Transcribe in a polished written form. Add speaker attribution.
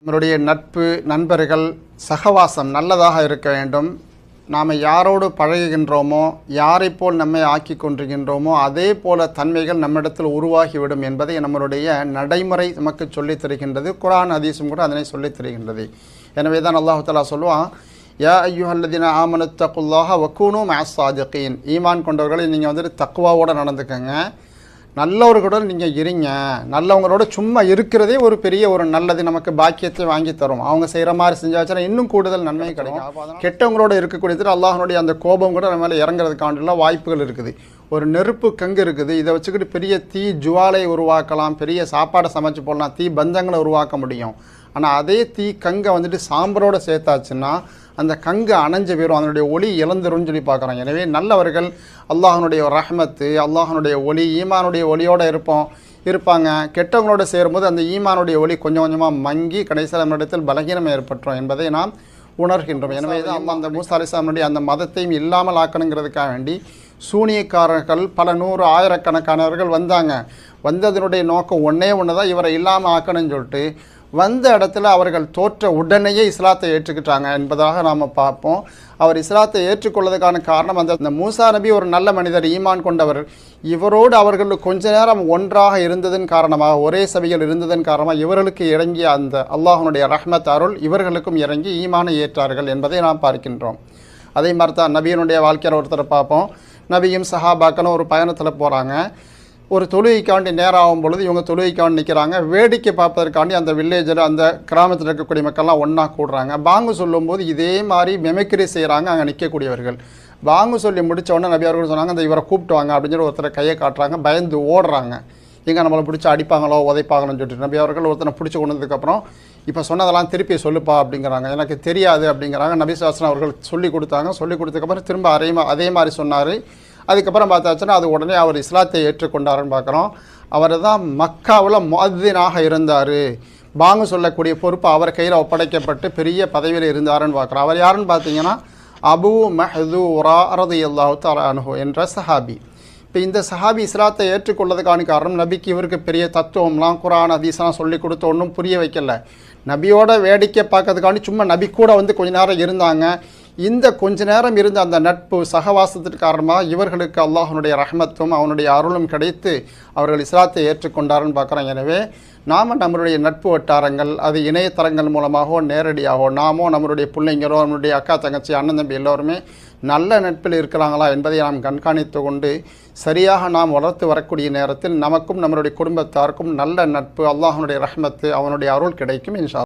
Speaker 1: நம்மளுடைய நட்பு, நண்பர்கள், சகவாசம் நல்லதாக இருக்க வேண்டும். நாம் யாரோடு பழகுகின்றோமோ, யாரை போல் நம்மை ஆக்கி கொண்டிருக்கின்றோமோ அதே போல தன்மைகள் நம்மிடத்தில் உருவாகிவிடும் என்பதை நம்மளுடைய நடைமுறை நமக்கு சொல்லித் தருகின்றது. குர்ஆன் ஹதீஸும் கூட அதனை சொல்லித் தருகின்றது. எனவே தான் அல்லாஹ் தஆலா சொல்லுவான், யா அய்யுஹல்லதீன ஆமனுத்தகுல்லாஹ வகூனு மஅஸ்ஸாதிகீன். ஈமான் கொண்டவர்களை நீங்கள் வந்துட்டு தக்வாவோடு நடந்துக்கங்க, நல்லவர்களோடு நீங்கள் இருங்க. நல்லவங்களோட சும்மா இருக்கிறதே ஒரு பெரிய ஒரு நல்லது, நமக்கு பாக்கியத்தை வாங்கி தரும். அவங்க செய்கிற மாதிரி செஞ்சாச்சுன்னா இன்னும் கூடுதல் நன்மை கிடைக்கும். கெட்டவங்களோட இருக்கக்கூடியது அல்லாஹ்னுடைய அந்த கோபம் கூட நம்ம மேலே இறங்குறதுக்காண்டிலாம் வாய்ப்புகள் இருக்குது. ஒரு நெருப்பு கங்கு இருக்குது, இதை வச்சுக்கிட்டு பெரிய தீ ஜுவாலை உருவாக்கலாம், பெரிய சாப்பாடை சமைச்சு போடலாம், தீ பந்தங்களை உருவாக்க முடியும். ஆனால் அதே தீ கங்கை வந்துட்டு சாம்பரோடு சேர்த்தாச்சுன்னா அந்த கங்கு அணைஞ்சு போயிடும், அதனுடைய ஒளி இழந்துரும்னு சொல்லி பார்க்குறாங்க. எனவே நல்லவர்கள் அல்லாஹனுடைய ரஹ்மத்து, அல்லாஹனுடைய ஒளி, ஈமானுடைய ஒளியோடு இருப்பாங்க. கெட்டவங்களோட சேரும்போது அந்த ஈமானுடைய ஒளி கொஞ்சம் கொஞ்சமாக மங்கி கடைசியில் நம்மிடத்தில் பலகீனம் ஏற்பட்டுரும் என்பதை நாம் உணர்கின்றோம். எனவே தான் அந்த மூசா அலைஹிஸ்ஸலாமுடைய அந்த மதத்தையும் இல்லாமல் ஆக்கணுங்கிறதுக்காக வேண்டி சூனியக்காரர்கள் பல நூறு ஆயிரக்கணக்கானவர்கள் வந்தாங்க. வந்ததனுடைய நோக்கம் ஒன்றே தான், இவரை இல்லாமல் ஆக்கணும்னு சொல்லிட்டு வந்த இடத்துல அவர்கள் தோற்ற உடனேயே இஸ்லாத்தை ஏற்றுக்கிட்டாங்க என்பதாக நாம் பார்ப்போம். அவர் இஸ்லாத்தை ஏற்றுக்கொள்வதற்கான காரணம் அந்த மூசா நபி ஒரு நல்ல மனிதர், ஈமான் கொண்டவர். இவரோடு அவர்கள் கொஞ்ச நேரம் ஒன்றாக இருந்ததன் காரணமாக, ஒரே சபையில் இருந்ததன் காரணமாக இவர்களுக்கு இறங்கிய அந்த அல்லாஹ்வுடைய ரஹ்மத் அருள் இவர்களுக்கும் இறங்கி ஈமானை ஏற்றார்கள் என்பதை நாம் பார்க்கின்றோம். அதே மாதிரி தான் நபியினுடைய வாழ்க்கையில் ஒருத்தரை பார்ப்போம். நபியும் சஹாபாக்களும் ஒரு பயணத்தில் போகிறாங்க. ஒரு தொழுகைக்காண்டி நேரம் ஆகும் பொழுது இவங்க தொழுகைக்காண்டி நிற்கிறாங்க. வேடிக்கை பார்ப்பதற்காண்டி அந்த வில்லேஜில் அந்த கிராமத்தில் இருக்கக்கூடிய மக்கள்லாம் ஒன்றா கூடுறாங்க. பாங்கு சொல்லும்போது இதே மாதிரி மெமிக்ரி செய்கிறாங்க அங்கே நிற்கக்கூடியவர்கள். பாங்கு சொல்லி முடித்த உடனே நபி அவர்கள் சொன்னாங்க, அந்த இவரை கூப்பிட்டு வாங்க அப்படின்னு சொல்லி ஒருத்தரை கையை காட்டுறாங்க. பயந்து ஓடுறாங்க, எங்கே நம்மளை பிடிச்சி அடிப்பாங்களோ உதைப்பாங்களோன்னு சொல்லிட்டு. நபி அவர்கள் ஒருத்தனை பிடிச்சி கொண்டு வந்ததுக்கப்புறம் இப்போ சொன்னதெல்லாம் திருப்பி சொல்லுப்பா அப்படிங்கிறாங்க. எனக்கு தெரியாது அப்படிங்கிறாங்க. நபி ஸல்லல்லாஹு அவர்கள் சொல்லி கொடுத்தாங்க. சொல்லி கொடுத்ததுக்கப்புறம் திரும்ப அதே மாதிரி சொன்னார். அதுக்கப்புறம் பார்த்தாச்சுன்னா அது உடனே அவர் இஸ்லாத்தை ஏற்றுக்கொண்டாருன்னு பார்க்குறோம். அவர் தான் மக்காவில் முஅத்தினாக இருந்தார். பாங்கு சொல்லக்கூடிய பொறுப்பு அவர் கையில் ஒப்படைக்கப்பட்டு பெரிய பதவியில் இருந்தாருன்னு பார்க்குறோம். அவர் யாருன்னு பார்த்தீங்கன்னா அபூ மஹ்தூரா ரலியல்லாஹு தஆலா அன்ஹு என்ற சஹாபி. இப்போ இந்த சஹாபி இஸ்லாத்தை ஏற்றுக்கொள்ளதுக்கான காரணம், நபிக்கு இவருக்கு பெரிய தத்துவம்லாம் குர்ஆன் ஹதீஸ்லாம் சொல்லி கொடுத்து ஒன்றும் புரிய வைக்கல. நபியோட வேடிக்கை பார்க்கறதுக்காண்டி சும்மா நபி கூட வந்து கொஞ்ச நேரம் இருந்தாங்க. இந்த கொஞ்ச நேரம் இருந்த அந்த நட்பு சகவாசத்திற்கு காரணமாக இவர்களுக்கு அல்லாஹ்வுடைய ரஹ்மத்தும் அவனுடைய அருளும் கிடைத்து அவர்கள் இஸ்லாத்தை ஏற்றுக்கொண்டாருன்னு பார்க்குறோம். எனவே நாம் நம்மளுடைய நட்பு வட்டாரங்கள், அது இணையதளங்கள் மூலமாகவோ நேரடியாகவோ, நாமோ நம்மளுடைய பிள்ளைங்களோ நம்மளுடைய அக்கா தங்கச்சி அண்ணன் தம்பி எல்லோருமே நல்ல நட்பில் இருக்கிறாங்களா என்பதை நாம் கண்காணித்து கொண்டு சரியாக நாம் வளர்த்து வரக்கூடிய நேரத்தில் நமக்கும் நம்மளுடைய குடும்பத்தாருக்கும் நல்ல நட்பு, அல்லாஹ்வுடைய ரஹ்மத்து, அவனுடைய அருள் கிடைக்கும் இன்ஷா அல்லாஹ்.